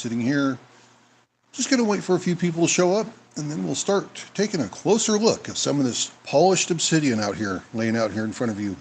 sitting here, just going to wait for a few people to show up, and then we'll start taking a closer look at some of this polished obsidian out here, laying out here in front of you.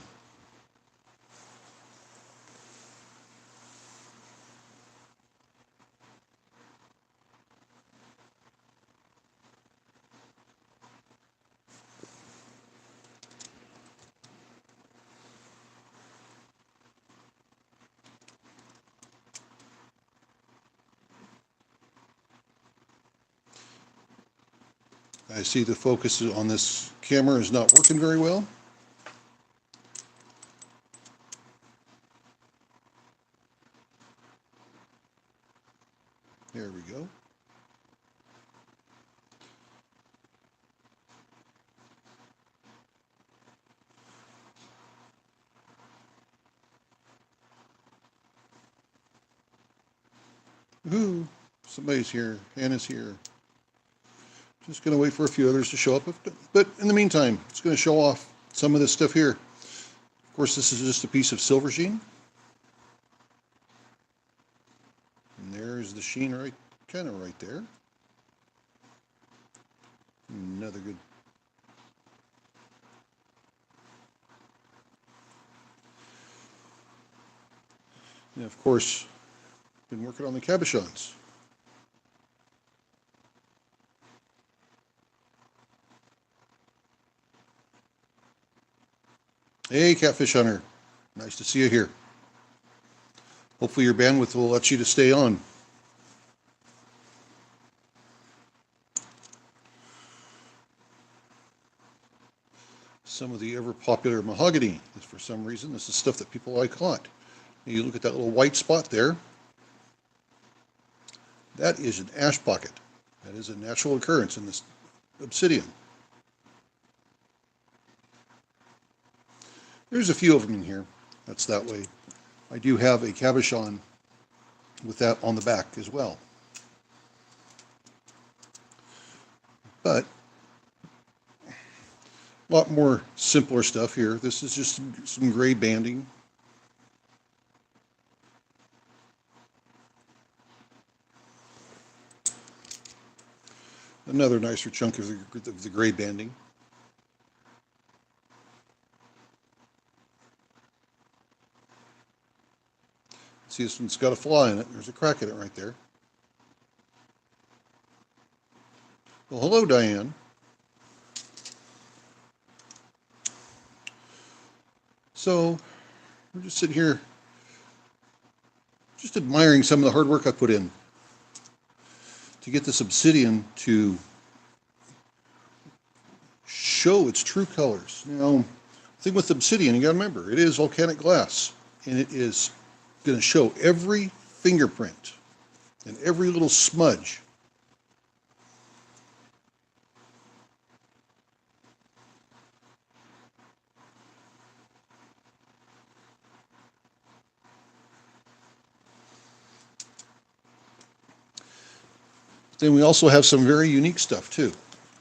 I see the focus on this camera is not working very well. There we go. Ooh, somebody's here. Hannah's here. Just going to wait for a few others to show up. But in the meantime, it's going to show off some of this stuff here. Of course, this is just a piece of silver sheen. And there's the sheen right, kind of right there. Another good. And of course, been working on the cabochons. Hey, Catfish Hunter. Nice to see you here. Hopefully your bandwidth will let you to stay on. Some of the ever popular mahogany. For some reason, this is stuff that people like a lot. You look at that little white spot there. That is an ash pocket. That is a natural occurrence in this obsidian. There's a few of them in here. That's that way. I do have a cabochon with that on the back as well. But a lot more simpler stuff here. This is just some gray banding. Another nicer chunk of the gray banding. See, this one's got a fly in it. There's a crack in it right there. Well, hello, Diane. So, we're just sitting here, just admiring some of the hard work I put in to get this obsidian to show its true colors. Now, the thing with obsidian, you gotta remember, it is volcanic glass, and it is going to show every fingerprint and every little smudge. Then we also have some very unique stuff too.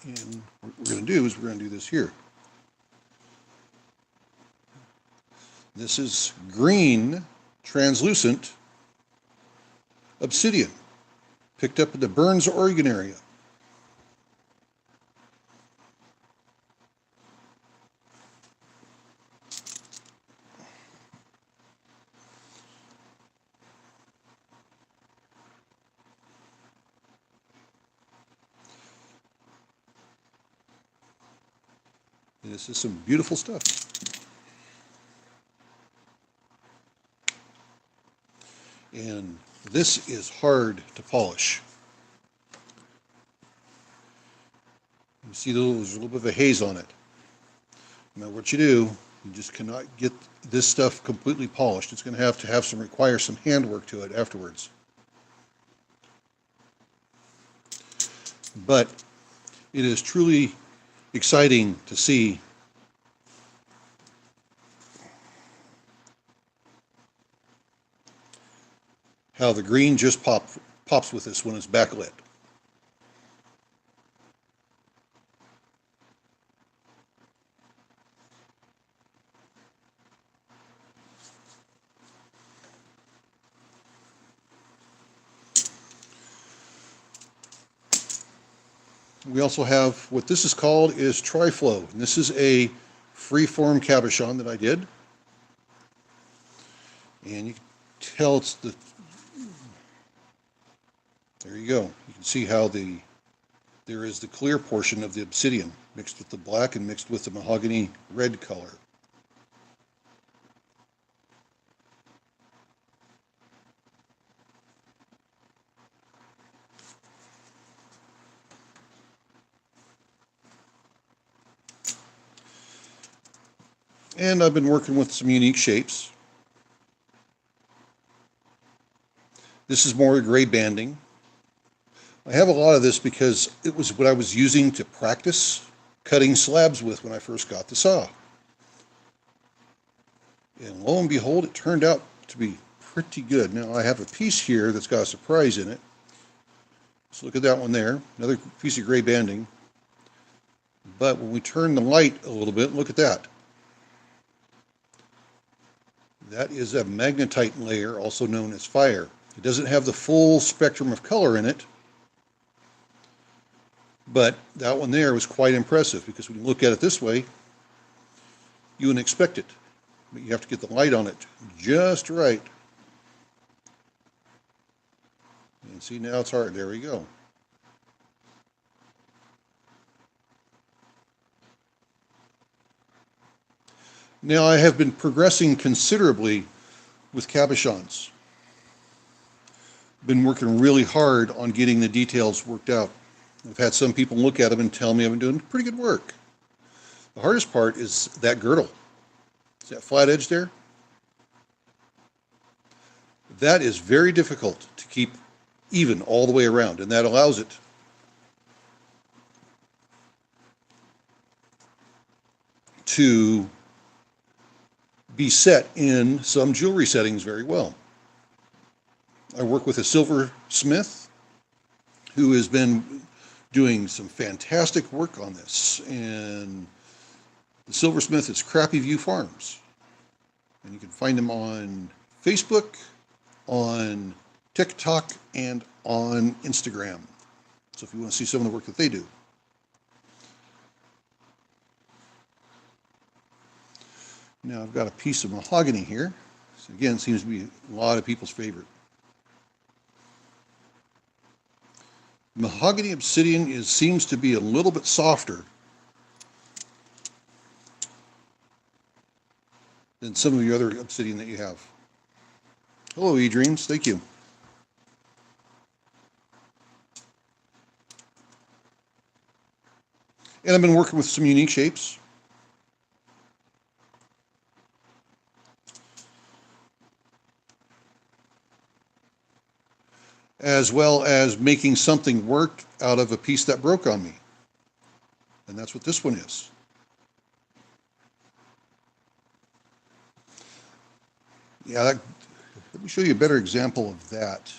And what we're going to do is we're going to do this here. This is green translucent obsidian, picked up in the Burns, Oregon area. And this is some beautiful stuff. And this is hard to polish. You see there's a little bit of a haze on it. Now what you do, you just cannot get this stuff completely polished. It's going to have require some handwork to it afterwards. But it is truly exciting to see how the green just pops with this when it's backlit. We also have what this is called is Triflow. And this is a free-form cabochon that I did. And you can tell it's the, there you go. You can see how there is the clear portion of the obsidian mixed with the black and mixed with the mahogany red color. And I've been working with some unique shapes. This is more gray banding. I have a lot of this because it was what I was using to practice cutting slabs with when I first got the saw. And lo and behold, it turned out to be pretty good. Now I have a piece here that's got a surprise in it. So look at that one there, another piece of gray banding. But when we turn the light a little bit, look at that. That is a magnetite layer, also known as fire. It doesn't have the full spectrum of color in it, but that one there was quite impressive because when you look at it this way, you wouldn't expect it, but you have to get the light on it just right. And see, now it's hard. There we go. Now I have been progressing considerably with cabochons. Been working really hard on getting the details worked out. I've had some people look at them and tell me I've been doing pretty good work. The hardest part is that girdle. See that flat edge there? That is very difficult to keep even all the way around, and that allows it to be set in some jewelry settings very well. I work with a silversmith who has been doing some fantastic work on this, and the silversmith is Crappy View Farms, and you can find him on Facebook, on TikTok, and on Instagram. So if you want to see some of the work that they do. Now I've got a piece of mahogany here. So again, seems to be a lot of people's favorite. Mahogany Obsidian seems to be a little bit softer than some of the other obsidian that you have. Hello, eDreams. Thank you. And I've been working with some unique shapes. As well as making something work out of a piece that broke on me. And that's what this one is. Yeah, let me show you a better example of that.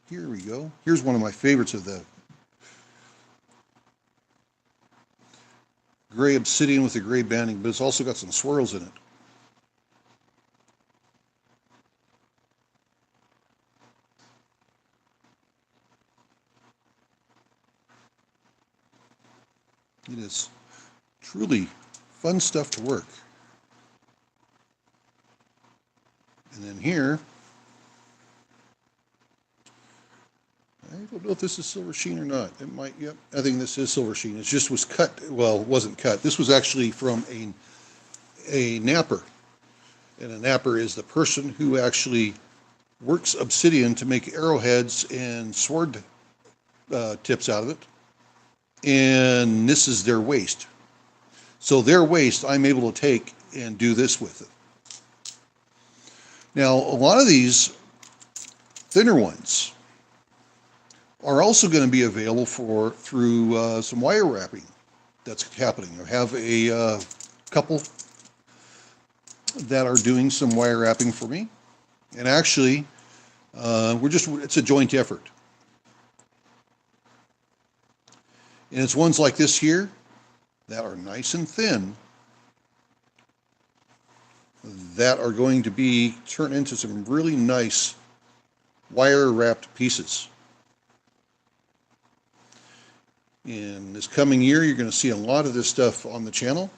Here we go. Here's one of my favorites of the gray obsidian with the gray banding, but it's also got some swirls in it. It is truly fun stuff to work. And then here, I don't know if this is silver sheen or not. It might, yep, I think this is silver sheen. It just was cut, well, it wasn't cut. This was actually from a napper. And a napper is the person who actually works obsidian to make arrowheads and sword tips out of it. And this is their waste. So their waste I'm able to take and do this with it. Now, a lot of these thinner ones are also going to be available through some wire wrapping that's happening. I have a couple that are doing some wire wrapping for me. And actually, it's a joint effort. And it's ones like this here that are nice and thin that are going to be turned into some really nice wire wrapped pieces. In this coming year, you're going to see a lot of this stuff on the channel.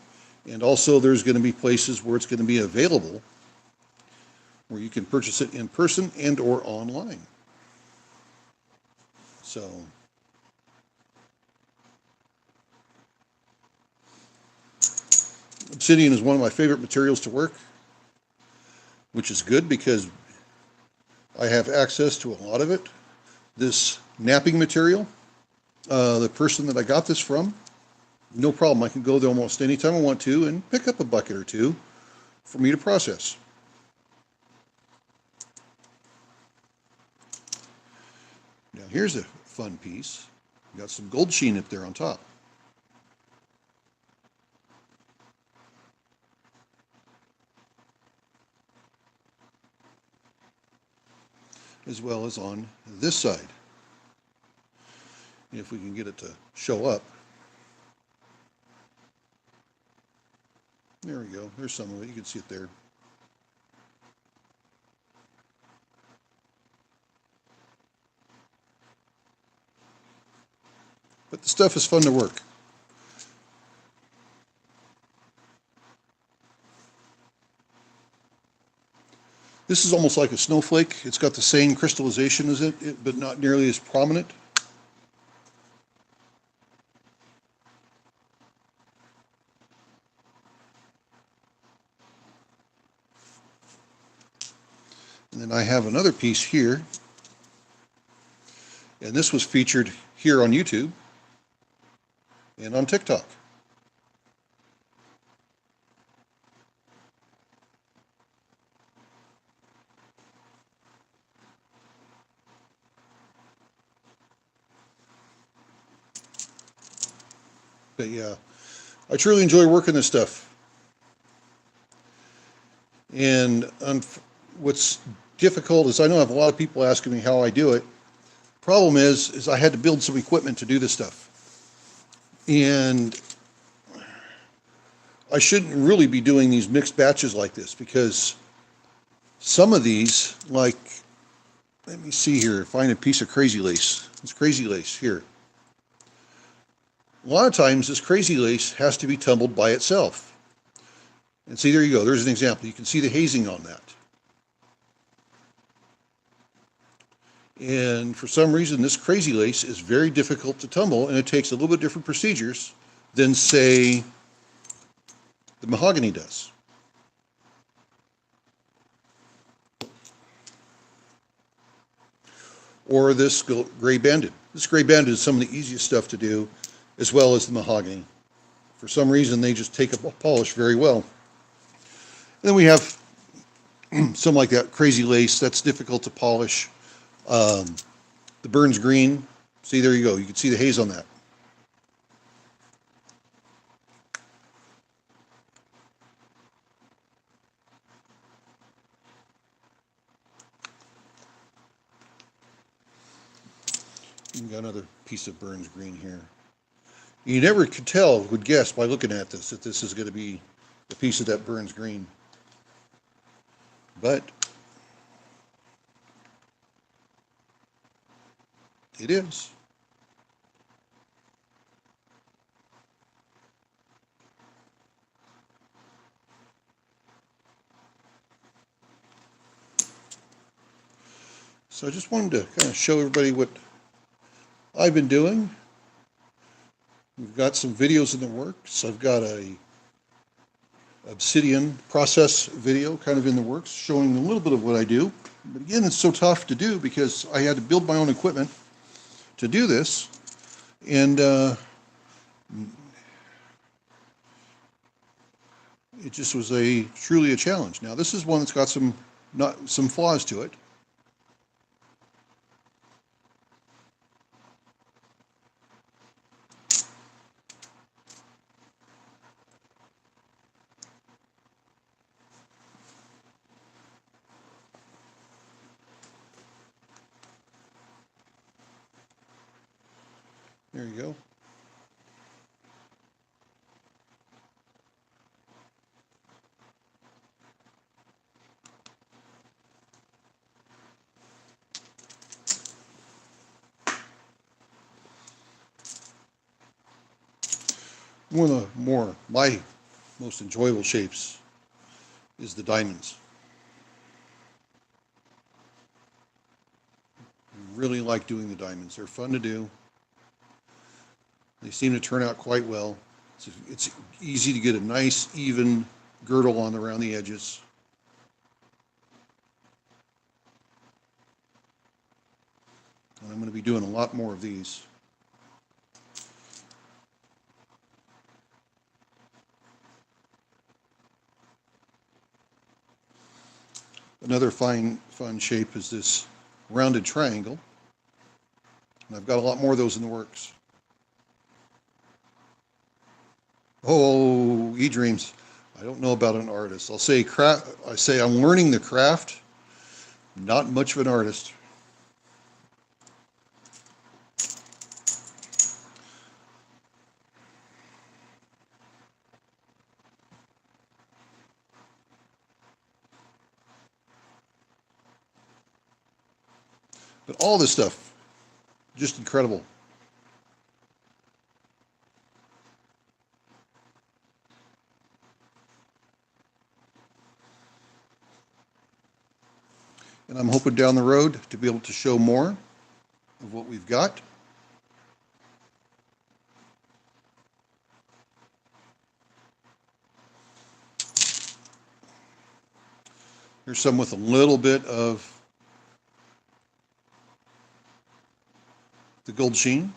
And also there's going to be places where it's going to be available where you can purchase it in person and or online. So obsidian is one of my favorite materials to work, which is good because I have access to a lot of it. This napping material, the person that I got this from, no problem. I can go there almost anytime I want to and pick up a bucket or two for me to process. Now here's a fun piece. Got some gold sheen up there on top. As well as on this side. If we can get it to show up. There we go. There's some of it. You can see it there. But the stuff is fun to work. This is almost like a snowflake. It's got the same crystallization as it, but not nearly as prominent. And then I have another piece here. And this was featured here on YouTube and on TikTok. But yeah, I truly enjoy working this stuff. And what's difficult is I know I have a lot of people asking me how I do it. Problem is I had to build some equipment to do this stuff. And I shouldn't really be doing these mixed batches like this because some of these, like, let me see here, find a piece of crazy lace. It's crazy lace here. A lot of times this crazy lace has to be tumbled by itself. And see, there you go. There's an example. You can see the hazing on that. And for some reason, this crazy lace is very difficult to tumble, and it takes a little bit different procedures than, say, the mahogany does. Or this gray banded. This gray banded is some of the easiest stuff to do, as well as the mahogany. For some reason, they just take a polish very well. And then we have some like that crazy lace. That's difficult to polish. The Burns green. See, there you go. You can see the haze on that. You got another piece of Burns green here. You never could tell, would guess by looking at this, that this is going to be a piece of that Burns green. But it is. So I just wanted to kind of show everybody what I've been doing. We've got some videos in the works. I've got a obsidian process video kind of in the works showing a little bit of what I do. But again, it's so tough to do because I had to build my own equipment to do this. And it just was truly a challenge. Now this is one that's got some flaws to it. There you go. One of my most enjoyable shapes is the diamonds. I really like doing the diamonds. They're fun to do. They seem to turn out quite well. It's easy to get a nice, even girdle on around the edges. And I'm going to be doing a lot more of these. Another fun shape is this rounded triangle. And I've got a lot more of those in the works. Oh, e-dreams. I don't know about an artist. I say I'm learning the craft. Not much of an artist. But all this stuff, just incredible. And I'm hoping down the road to be able to show more of what we've got. Here's some with a little bit of the gold sheen.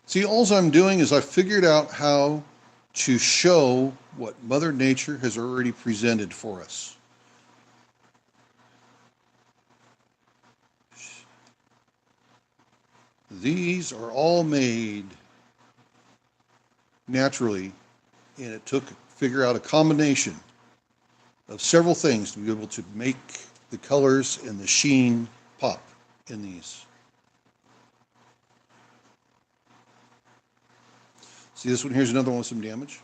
See, all I'm doing is I figured out how to show what Mother Nature has already presented for us. These are all made naturally, and it took figure out a combination of several things to be able to make the colors and the sheen pop in these. See, this one here's another one with some damage.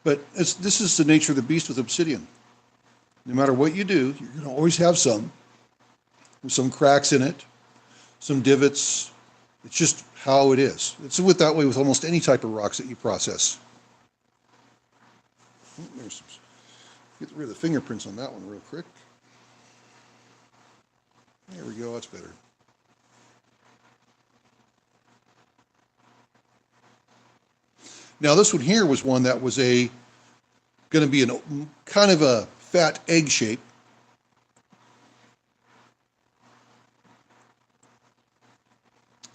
But this is the nature of the beast with obsidian. No matter what you do, you're going to always have some cracks in it, some divots. It's just how it is. It's that way with almost any type of rocks that you process. Get rid of the fingerprints on that one real quick. There we go, that's better. Now this one here was one that was going to be kind of a fat egg shape.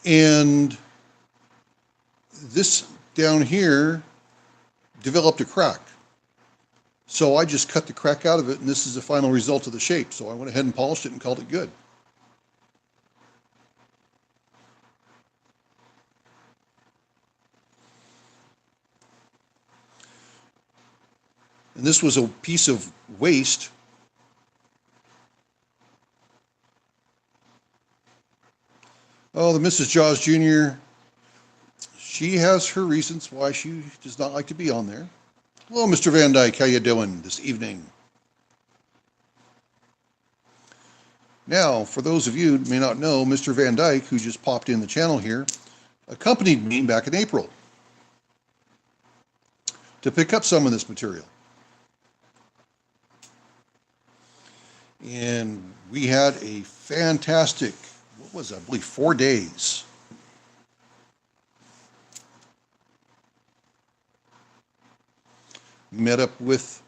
And this down here developed a crack. So I just cut the crack out of it, and this is the final result of the shape. So I went ahead and polished it and called it good. And this was a piece of waste. Oh, the Mrs. Jaws Jr., she has her reasons why she does not like to be on there. Hello, Mr. Van Dyke. How you doing this evening? Now, for those of you who may not know, Mr. Van Dyke, who just popped in the channel here, accompanied me back in April to pick up some of this material. And we had a fantastic, what was it, I believe 4 days. Met up with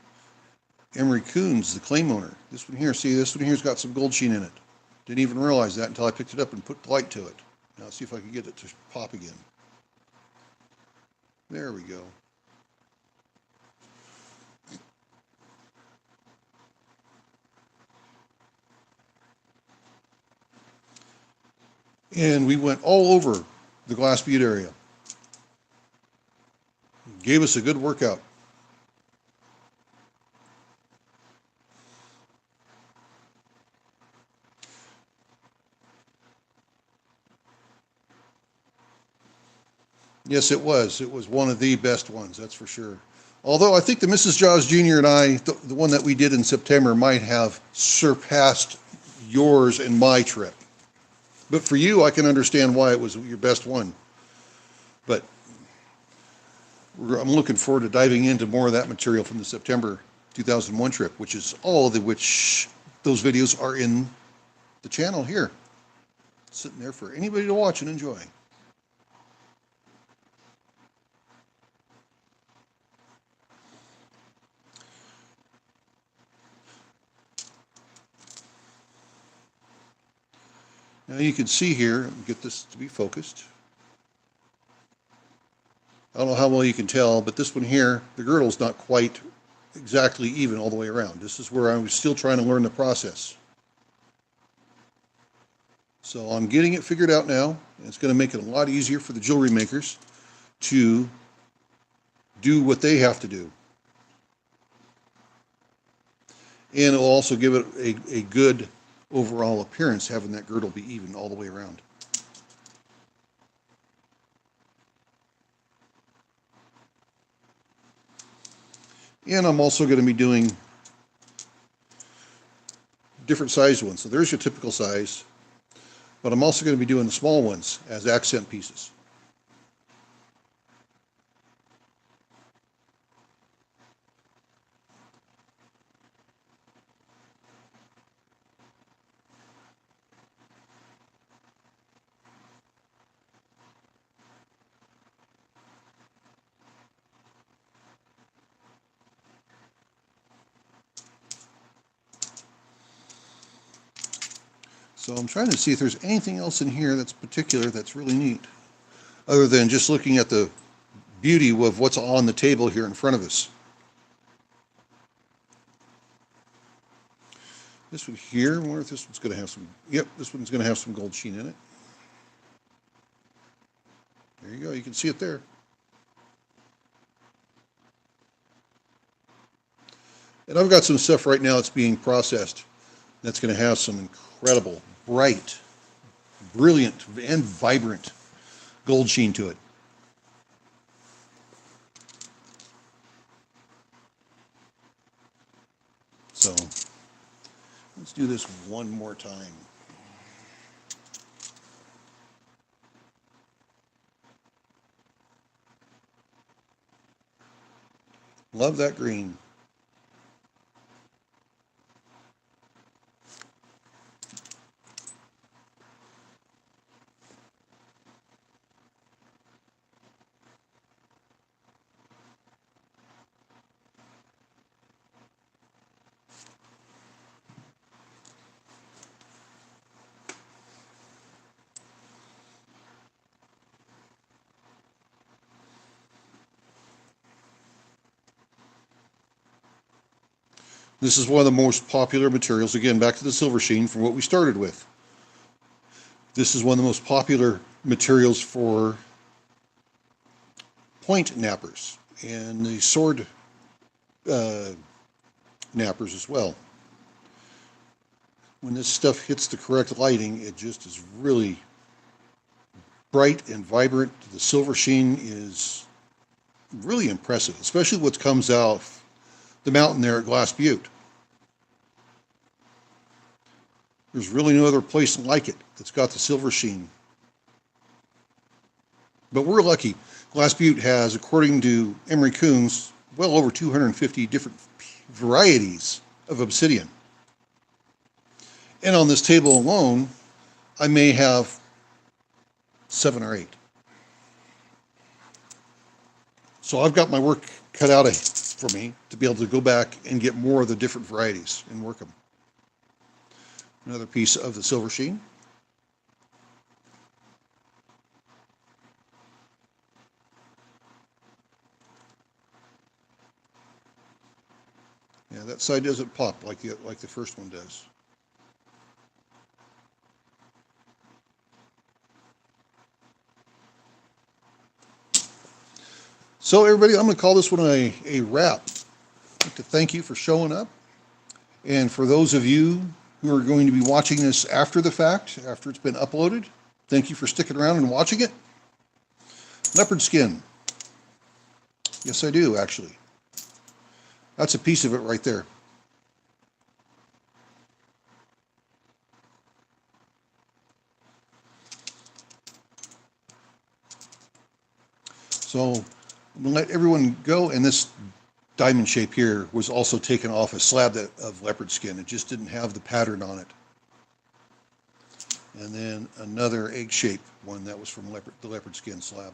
Emery Coons, the claim owner. This one here, see, this one here's got some gold sheen in it. Didn't even realize that until I picked it up and put light to it. Now let's see if I can get it to pop again. There we go. And we went all over the glass bead area. Gave us a good workout. Yes, it was. It was one of the best ones, that's for sure. Although I think the Mrs. Jaws Jr. and I, the one that we did in September, might have surpassed yours and my trip. But for you, I can understand why it was your best one. But I'm looking forward to diving into more of that material from the September 2001 trip, which is all of which those videos are in the channel here, sitting there for anybody to watch and enjoy. Now you can see here, get this to be focused. I don't know how well you can tell, but this one here, the girdle's not quite exactly even all the way around. This is where I was still trying to learn the process. So I'm getting it figured out now, and it's going to make it a lot easier for the jewelry makers to do what they have to do. And it'll also give it a good overall appearance, having that girdle be even all the way around. And I'm also going to be doing different sized ones. So there's your typical size, but I'm also going to be doing the small ones as accent pieces. So I'm trying to see if there's anything else in here that's particular that's really neat, other than just looking at the beauty of what's on the table here in front of us. This one here, I wonder if this one's going to have some, yep, this one's going to have some gold sheen in it. There you go, you can see it there. And I've got some stuff right now that's being processed that's going to have some incredible, bright, brilliant, and vibrant gold sheen to it. So let's do this one more time. Love that green. This is one of the most popular materials, again, back to the silver sheen from what we started with. This is one of the most popular materials for point nappers and the sword nappers as well. When this stuff hits the correct lighting, it just is really bright and vibrant. The silver sheen is really impressive, especially what comes out the mountain there at Glass Butte. There's really no other place like it that's got the silver sheen. But we're lucky. Glass Butte has, according to Emery Coons, well over 250 different varieties of obsidian. And on this table alone, I may have 7 or 8. So I've got my work cut out for me to be able to go back and get more of the different varieties and work them. Another piece of the silver sheen. Yeah, that side doesn't pop like the first one does. So everybody, I'm going to call this one a wrap. I'd like to thank you for showing up. And for those of you who are going to be watching this after the fact, after it's been uploaded, thank you for sticking around and watching it. Leopard skin. Yes, I do, actually. That's a piece of it right there. So I'm going to let everyone go, and this diamond shape here was also taken off a slab of leopard skin. It just didn't have the pattern on it. And then another egg shape one that was from the leopard skin slab.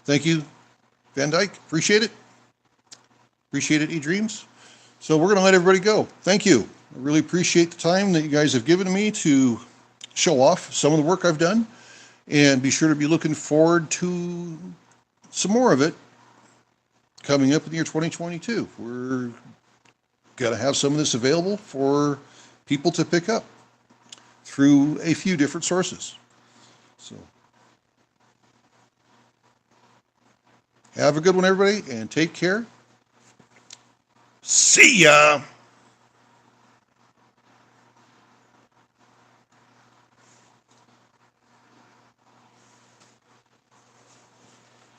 Thank you, Van Dyke. Appreciate it. Appreciate it, eDreams. So we're going to let everybody go. Thank you. I really appreciate the time that you guys have given me to show off some of the work I've done. And be sure to be looking forward to some more of it coming up in the year 2022. We're going to have some of this available for people to pick up through a few different sources. So have a good one, everybody, and take care. See ya!